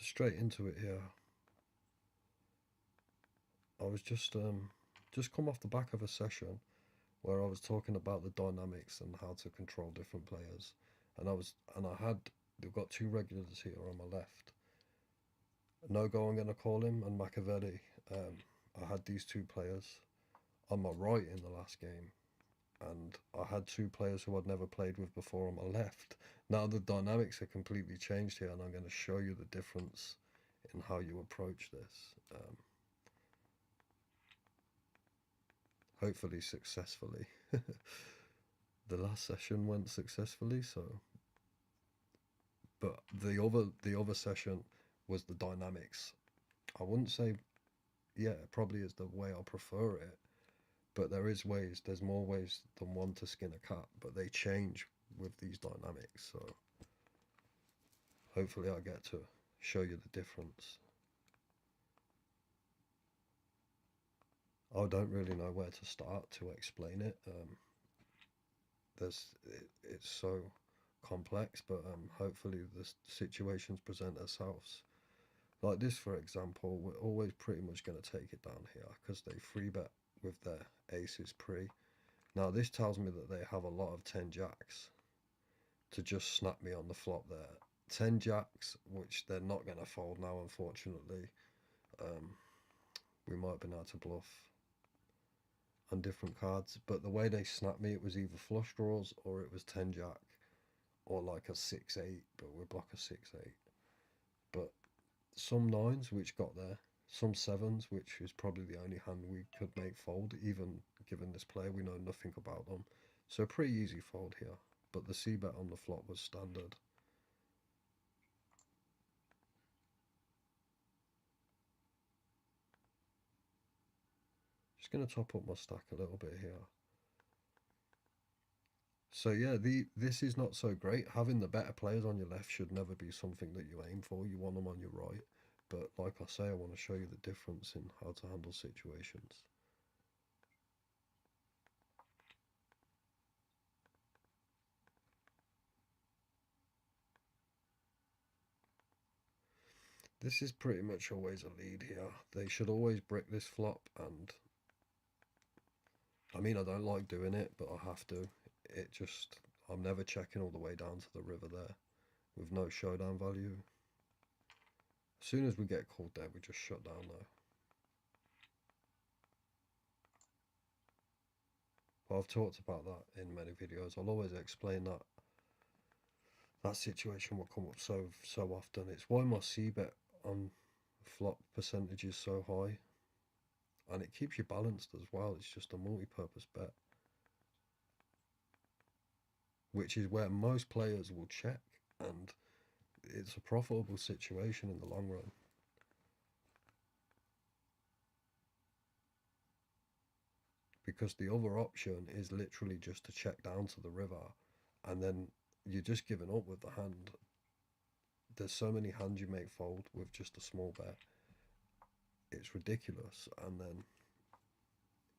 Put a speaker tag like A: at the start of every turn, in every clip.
A: straight into it here. I was just come off the back of a session where I was talking about the dynamics and how to control different players, and I had they've got two regulars here on my left. No go, I'm gonna call him, and Machiavelli. I had these two players on my right in the last game, and I had two players who I'd never played with before on my left. Now the dynamics are completely changed here, and I'm going to show you the difference in how you approach this. Hopefully successfully. The last session went successfully, so. But the other session was the dynamics. I wouldn't say, yeah, it probably is the way I prefer it, but there's more ways than one to skin a cat, but they change with these dynamics, so hopefully I get to show you the difference. I don't really know where to start to explain it. It's so complex, but hopefully the situations present themselves. Like this, for example, we're always pretty much going to take it down here because they free bet with their aces pre. Now this tells me that they have a lot of 10 jacks to just snap me on the flop there. 10 jacks, which they're not going to fold now, unfortunately. Um, we might have been able to bluff on different cards, but the way they snapped me, it was either flush draws or it was 10 jack or like a 6-8, but we block a 6-8. But some nines which got there, some sevens, which is probably the only hand we could make fold, even given this player, we know nothing about them. So pretty easy fold here, but the c bet on the flop was standard. Just going to top up my stack a little bit here. So yeah, this is not so great. Having the better players on your left should never be something that you aim for. You want them on your right. But like I say, I want to show you the difference in how to handle situations. This is pretty much always a lead here. They should always brick this flop, and I mean, I don't like doing it, but I have to. I'm never checking all the way down to the river there with no showdown value. As soon as we get called dead, we just shut down though. But I've talked about that in many videos. I'll always explain that situation will come up so often. It's why my c bet on flop percentage is so high, and it keeps you balanced as well. It's just a multi-purpose bet, which is where most players will check, and it's a profitable situation in the long run. Because the other option is literally just to check down to the river, and then you're just giving up with the hand. There's so many hands you make fold with just a small bet. It's ridiculous. And then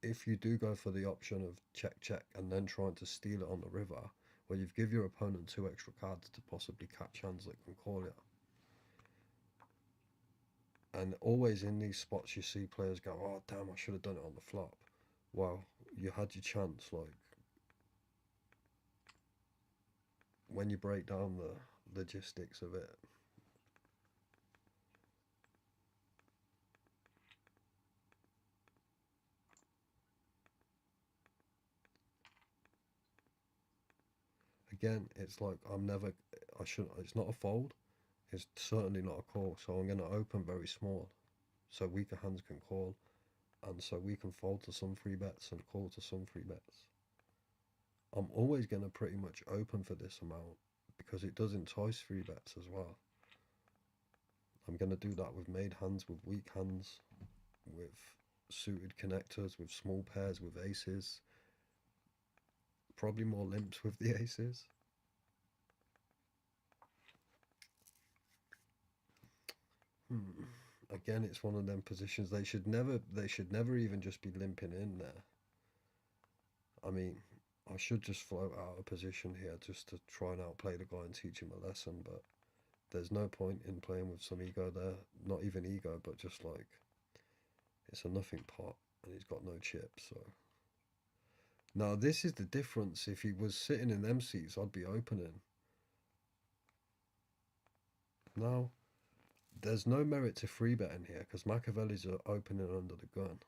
A: if you do go for the option of check check and then trying to steal it on the river, well, you've give your opponent 2 extra cards to possibly catch hands that can call it. And always in these spots you see players go, oh damn, I should have done it on the flop. Well, you had your chance. Like, when you break down the logistics of it, again, it's like it's not a fold, it's certainly not a call, so I'm going to open very small so weaker hands can call, and so we can fold to some free bets and call to some free bets. I'm always going to pretty much open for this amount because it does entice free bets as well. I'm going to do that with made hands, with weak hands, with suited connectors, with small pairs, with aces. Probably more limps with the aces. Again, it's one of them positions they should never even just be limping in there. I mean, I should just float out of position here just to try and outplay the guy and teach him a lesson, but there's no point in playing with some ego there. Not even ego, but just like, it's a nothing pot, and he's got no chips, so. Now, this is the difference. If he was sitting in them seats, I'd be opening. Now, there's no merit to free betting here, because Machiavelli's opening under the gun.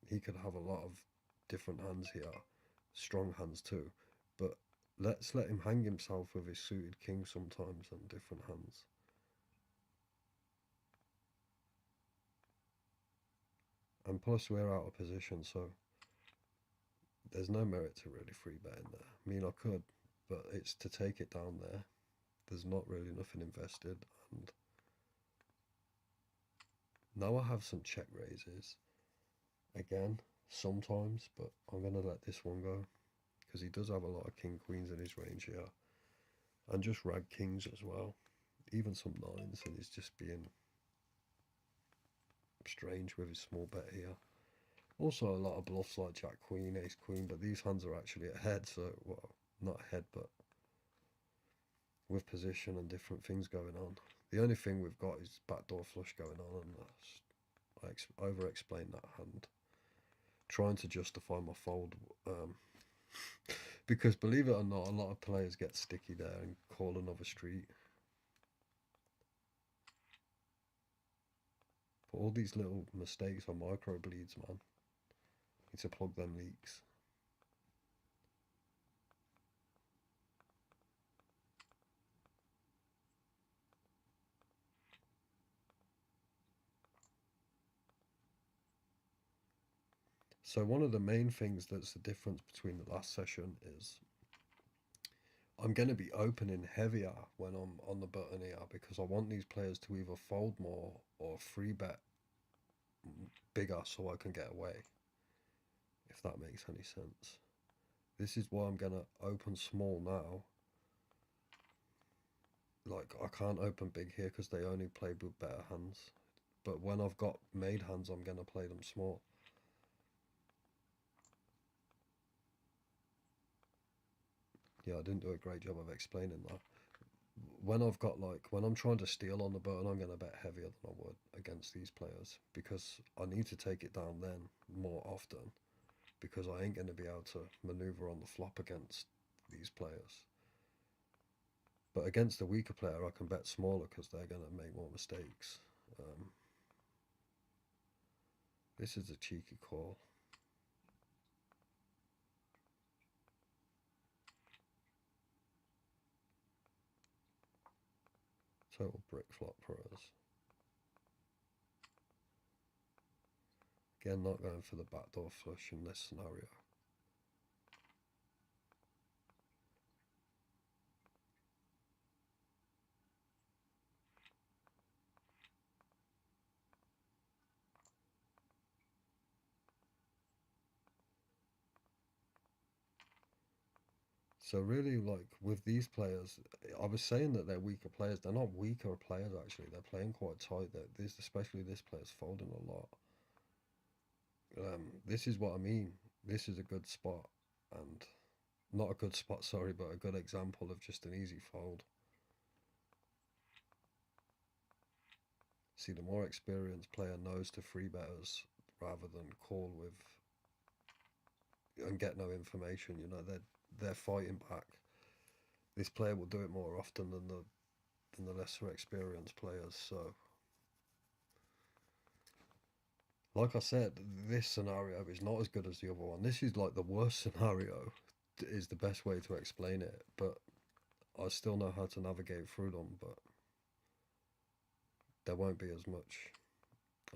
A: He could have a lot of different hands here, strong hands too, but let's let him hang himself with his suited king sometimes and different hands. And plus we're out of position, so there's no merit to really free betting there. I mean, I could, but it's to take it down there. There's not really nothing invested, and now I have some check raises again sometimes, but I'm gonna let this one go because he does have a lot of king queens in his range here, and just rag kings as well, even some nines, and he's just being strange with his small bet here. Also a lot of bluffs like jack queen, ace queen, but these hands are actually ahead, so, well, not ahead, but with position and different things going on. The only thing we've got is backdoor flush going on, and I over-explained that hand, trying to justify my fold, because believe it or not, a lot of players get sticky there and call another street. But all these little mistakes are micro bleeds, man. Need to plug them leaks. So one of the main things that's the difference between the last session is I'm going to be opening heavier when I'm on the button here, because I want these players to either fold more or free bet bigger so I can get away, if that makes any sense. This is why I'm going to open small now. Like, I can't open big here because they only play with better hands. But when I've got made hands, I'm going to play them small. Yeah, I didn't do a great job of explaining that. When I've got, like, when I'm trying to steal on the button, I'm going to bet heavier than I would against these players, because I need to take it down then more often, because I ain't going to be able to maneuver on the flop against these players. But against a weaker player, I can bet smaller because they're going to make more mistakes. This is a cheeky call. Total brick flop for us. Again, not going for the backdoor flush in this scenario. So really, like, with these players, I was saying that they're weaker players. They're not weaker players, actually. They're playing quite tight. Especially this player's folding a lot. This is what I mean. This is a good spot, and not a good spot, sorry, but a good example of just an easy fold. See, the more experienced player knows to free betters rather than call with and get no information. You know, they're fighting back. This player will do it more often than the lesser experienced players. So, like I said, this scenario is not as good as the other one. This is like the worst scenario, is the best way to explain it. But I still know how to navigate through them. But there won't be as much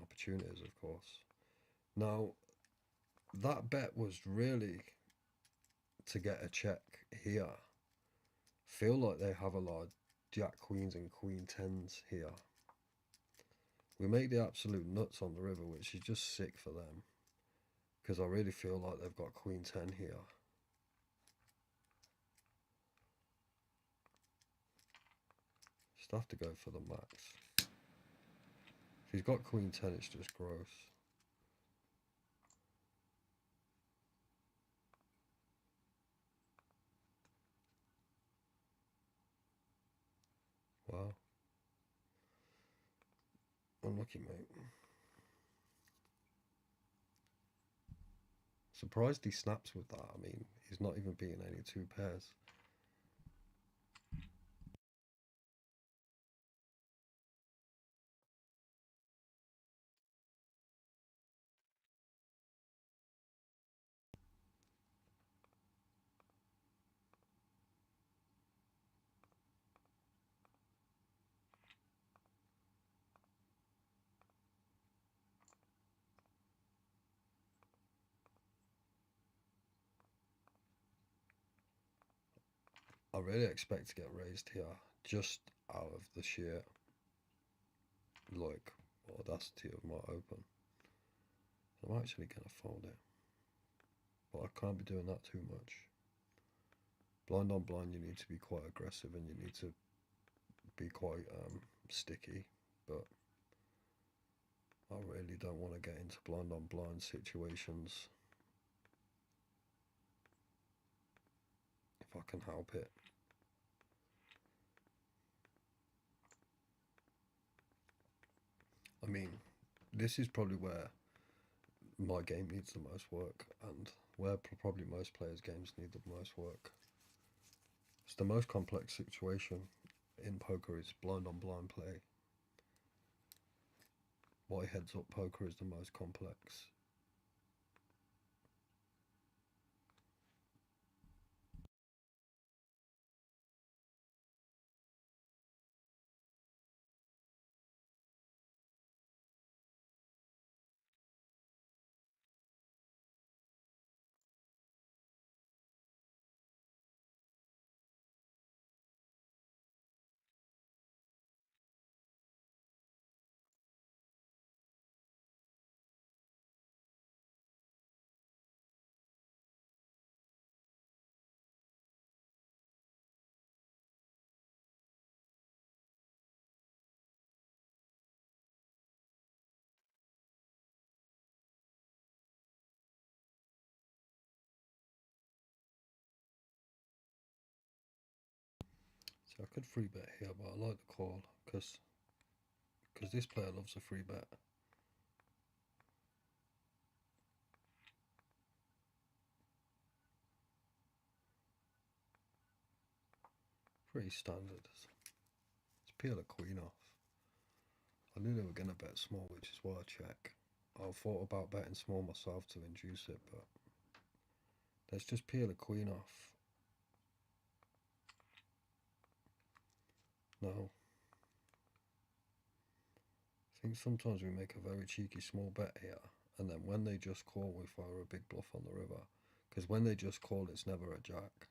A: opportunities, of course. Now, that bet was really to get a check here. Feel like they have a lot of jack queens and queen tens here. We make the absolute nuts on the river, which is just sick for them, because I really feel like they've got queen 10 here. Just have to go for the max. If he's got queen 10, it's just gross. Wow. Unlucky, mate. Surprised he snaps with that. I mean, he's not even beating any two pairs. I really expect to get raised here, just out of the sheer, like, audacity of my open. I'm actually going to fold it, but I can't be doing that too much. Blind on blind, you need to be quite aggressive and you need to be quite sticky, but I really don't want to get into blind on blind situations if I can help it. I mean, this is probably where my game needs the most work, and where probably most players' games need the most work. It's the most complex situation in poker is blind on blind play. Why heads up poker is the most complex. So I could free bet here, but I like the call because this player loves a free bet. Pretty standard. Let's peel a queen off. I knew they were going to bet small, which is why I check. I thought about betting small myself to induce it, but let's just peel a queen off. No. I think sometimes we make a very cheeky small bet here, and then when they just call, we fire a big bluff on the river. Because when they just call, it's never a jack.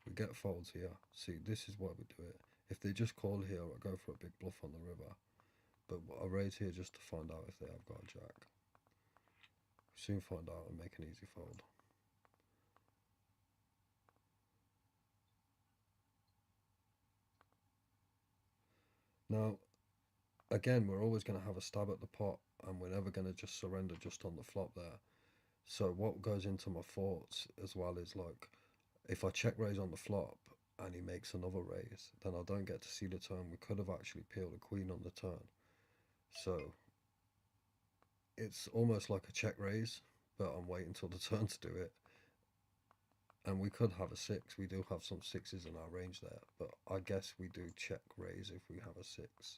A: We get folds here. See, this is why we do it. If they just call here, I go for a big bluff on the river. But I raise here just to find out if they have got a jack. Soon find out and make an easy fold. Now, again, we're always going to have a stab at the pot, and we're never going to just surrender just on the flop there. So what goes into my thoughts as well is, like, if I check raise on the flop and he makes another raise, then I don't get to see the turn. We could have actually peeled a queen on the turn. So it's almost like a check raise, but I'm waiting till the turn to do it. And we could have a six. We do have some sixes in our range there, but I guess we do check raise if we have a six.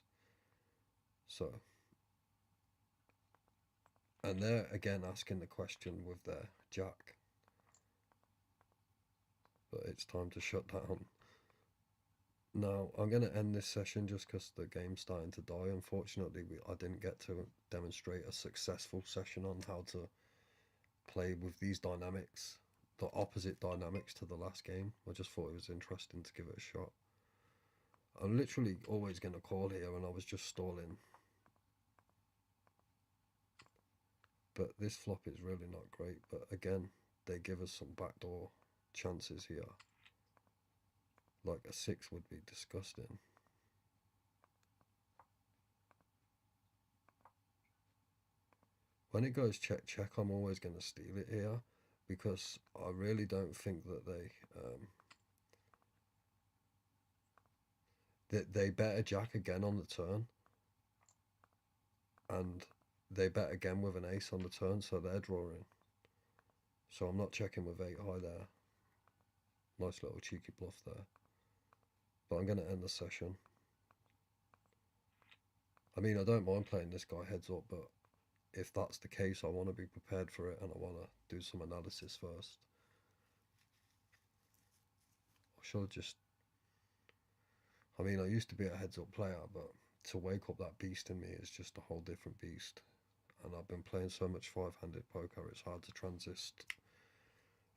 A: So, and they're again asking the question with their jack, but it's time to shut down. Now, I'm going to end this session just because the game's starting to die. Unfortunately, I didn't get to demonstrate a successful session on how to play with these dynamics, the opposite dynamics to the last game. I just thought it was interesting to give it a shot. I'm literally always going to call here, and I was just stalling. But this flop is really not great. But again, they give us some backdoor chances here. Like a six would be disgusting. When it goes check check, I'm always going to steal it here, because I really don't think that they bet a jack again on the turn, and they bet again with an ace on the turn, so they're drawing. So I'm not checking with 8 high there. Nice little cheeky bluff there. But I'm going to end the session. I mean, I don't mind playing this guy heads up, but if that's the case, I want to be prepared for it and I want to do some analysis first. I should just... I mean, I used to be a heads up player, but to wake up that beast in me is just a whole different beast. And I've been playing so much 5-handed poker, it's hard to transist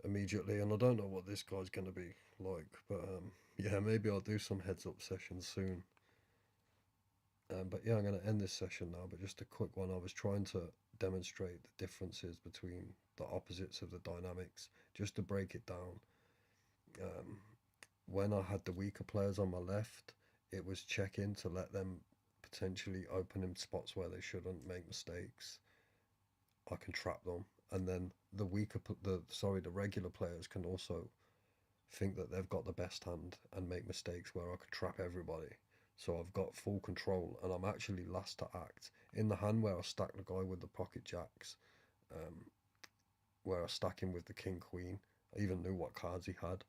A: immediately. And I don't know what this guy's going to be like, but yeah, maybe I'll do some heads up sessions soon. But yeah, I'm going to end this session now, but just a quick one. I was trying to demonstrate the differences between the opposites of the dynamics, just to break it down. When I had the weaker players on my left, it was check-in to let them potentially open in spots where they shouldn't, make mistakes. I can trap them, and then the regular players can also think that they've got the best hand and make mistakes where I could trap everybody. So I've got full control, and I'm actually last to act. In the hand where I stack the guy with the pocket jacks, where I stack him with the king queen, I even knew what cards he had.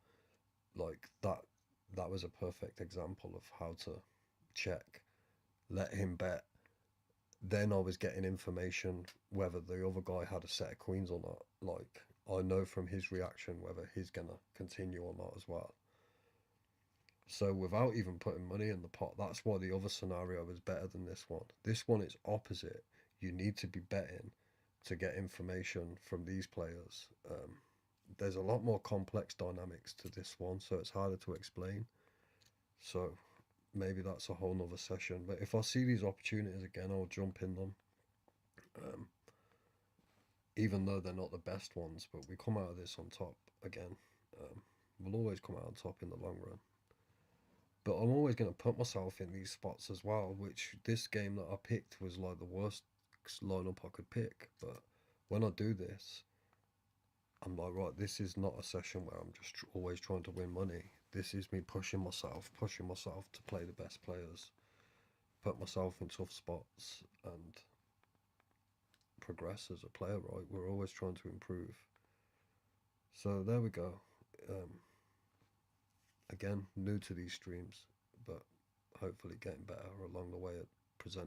A: Like that was a perfect example of how to check, let him bet. Then I was getting information whether the other guy had a set of queens or not. Like, I know from his reaction whether he's gonna continue or not as well. So without even putting money in the pot, that's why the other scenario is better than this one. This one is opposite. You need to be betting to get information from these players. There's a lot more complex dynamics to this one, so it's harder to explain. So maybe that's a whole nother session. But if I see these opportunities again, I'll jump in them. Even though they're not the best ones, but we come out of this on top again. We'll always come out on top in the long run. But I'm always going to put myself in these spots as well, which this game that I picked was like the worst lineup I could pick. But when I do this, I'm like, right, this is not a session where I'm just always trying to win money. This is me pushing myself to play the best players, put myself in tough spots, and progress as a player, right? We're always trying to improve. So there we go. Again, new to these streams, but hopefully getting better along the way at presenting.